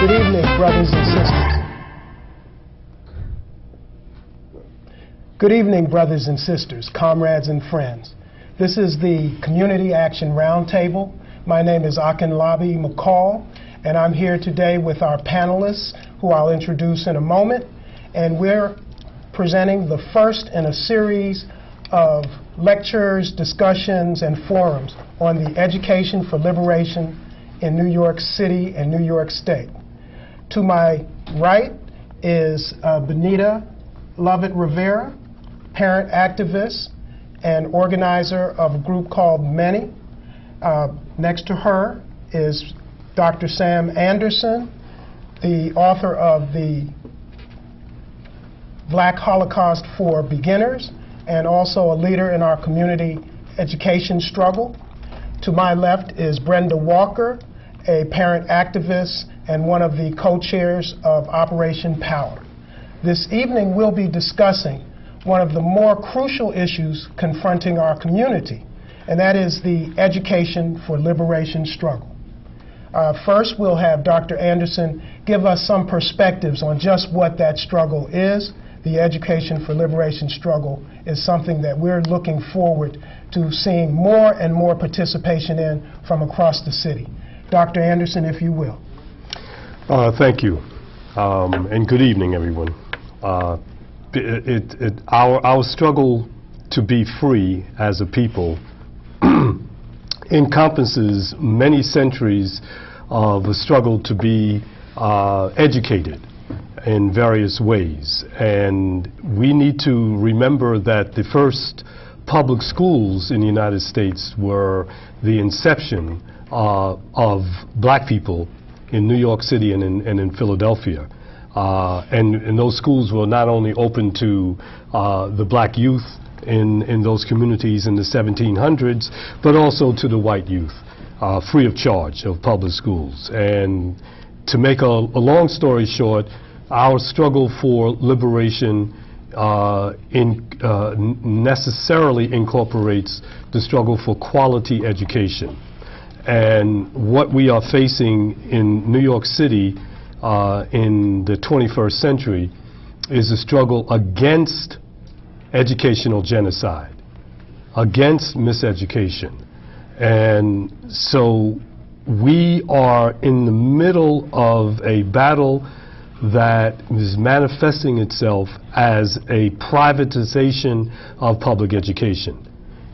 Good evening, brothers and sisters. Good evening, brothers and sisters, comrades and friends. This is the Community Action Roundtable. My name is Akinlabi McCall, and I'm here today with our panelists, who I'll introduce in a moment. And we're presenting the first in a series of lectures, discussions, and forums on the education for liberation in New York City and New York State. To my right is Benita Lovett Rivera, parent activist and organizer of a group called Many. Next to her is Dr. Sam Anderson, the author of the Black Holocaust for Beginners, and also a leader in our community education struggle. To my left is Brenda Walker, a parent activist and one of the co-chairs of Operation Power. This evening we'll be discussing one of the more crucial issues confronting our community, and that is the education for liberation struggle. First, we'll have Dr. Anderson give us some perspectives on just what that struggle is. The education for liberation struggle is something that we're looking forward to seeing more and more participation in from across the city. Dr. Anderson, if you will. Thank you, and good evening, everyone. Our struggle to be free as a people encompasses many centuries of a struggle to be educated in various ways. And we need to remember that the first public schools in the United States were the inception of black people in New York City and in Philadelphia. And those schools were not only open to the black youth in those communities in the 1700s, but also to the white youth, free of charge of public schools. And to make a long story short, our struggle for liberation necessarily incorporates the struggle for quality education. And what we are facing in New York City in the 21st century is a struggle against educational genocide, against miseducation. And so we are in the middle of a battle that is manifesting itself as a privatization of public education.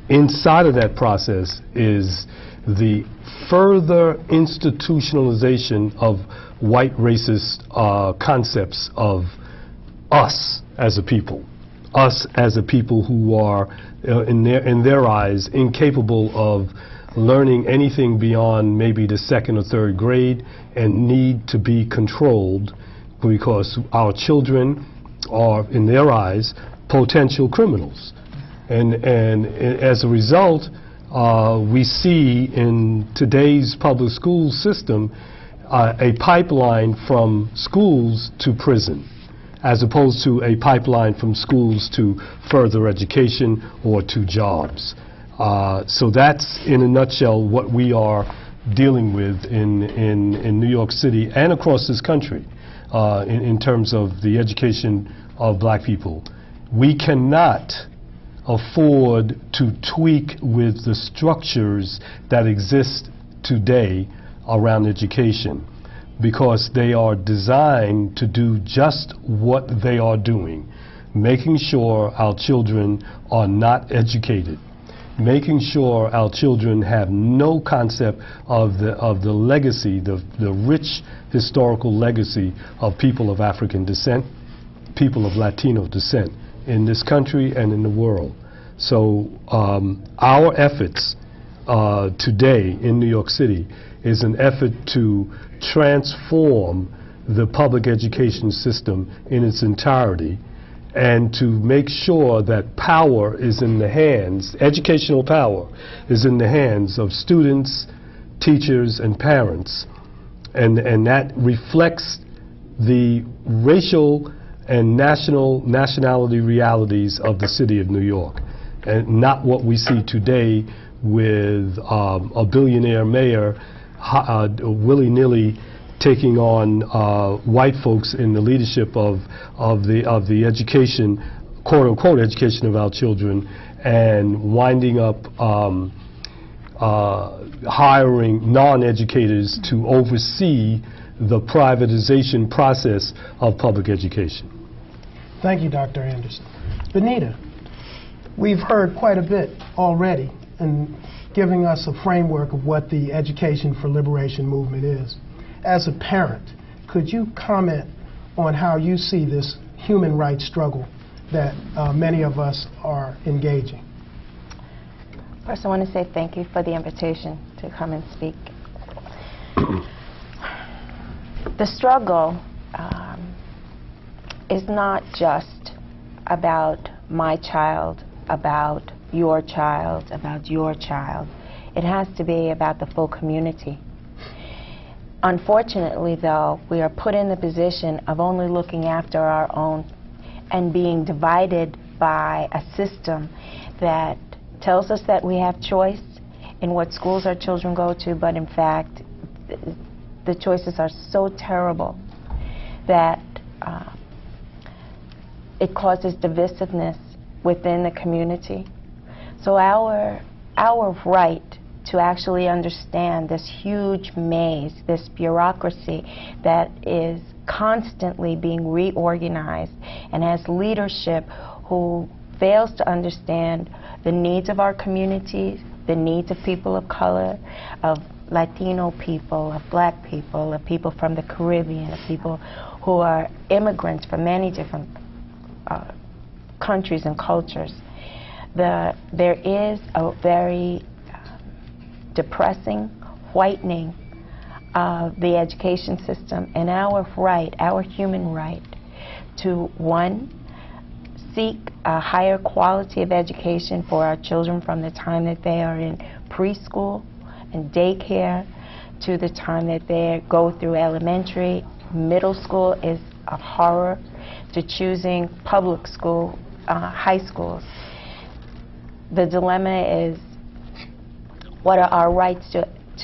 Inside of that process is the further institutionalization of white racist concepts of us as a people who are, in their eyes, incapable of learning anything beyond maybe the second or third grade and need to be controlled because our children are, in their eyes, potential criminals. And as a result, we see in today's public school system a pipeline from schools to prison, as opposed to a pipeline from schools to further education or to jobs. So that's, in a nutshell, what we are dealing with in New York City and across this country in terms of the education of black people. We cannot afford to tweak with the structures that exist today around education, because they are designed to do just what they are doing, making sure our children are not educated, making sure our children have no concept of the legacy, the rich historical legacy of people of African descent, people of Latino descent in this country and in the world. So our efforts today in New York City is an effort to transform the public education system in its entirety and to make sure that power is in the hands, educational power is in the hands of students, teachers, and parents. And that reflects the racial and nationality realities of the city of New York, and not what we see today with a billionaire mayor willy-nilly taking on white folks in the leadership of the education, quote unquote, education of our children, and winding up hiring non-educators to oversee the privatization process of public education. Thank you, Dr. Anderson. Benita, we've heard quite a bit already in giving us a framework of what the Education for Liberation movement is. As a parent, could you comment on how you see this human rights struggle that many of us are engaging? First, I want to say thank you for the invitation to come and speak. The struggle is not just about my child, about your child, about your child. It has to be about the full community. Unfortunately, though, we are put in the position of only looking after our own and being divided by a system that tells us that we have choice in what schools our children go to, but in fact, the choices are so terrible that it causes divisiveness within the community. So our right to actually understand this huge maze, this bureaucracy that is constantly being reorganized and has leadership who fails to understand the needs of our communities, the needs of people of color, of Latino people, of black people, of people from the Caribbean, of people who are immigrants from many different countries and cultures. There is a very depressing whitening of the education system and our right, our human right, to one, seek a higher quality of education for our children from the time that they are in preschool and daycare to the time that they go through elementary. Middle school is a horror, to choosing public school, high schools. The dilemma is, what are our rights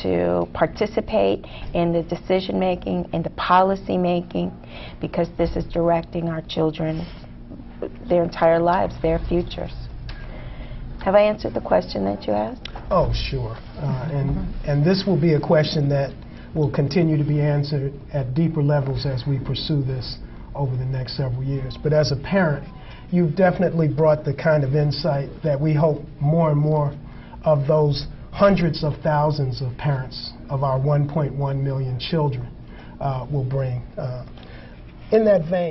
to participate in the decision making, in the policy making, because this is directing our children, their entire lives, their futures. Have I answered the question that you asked? Oh, sure. And this will be a question that will continue to be answered at deeper levels as we pursue this over the next several years. But as a parent, you've definitely brought the kind of insight that we hope more and more of those hundreds of thousands of parents of our 1.1 million children will bring. In that vein,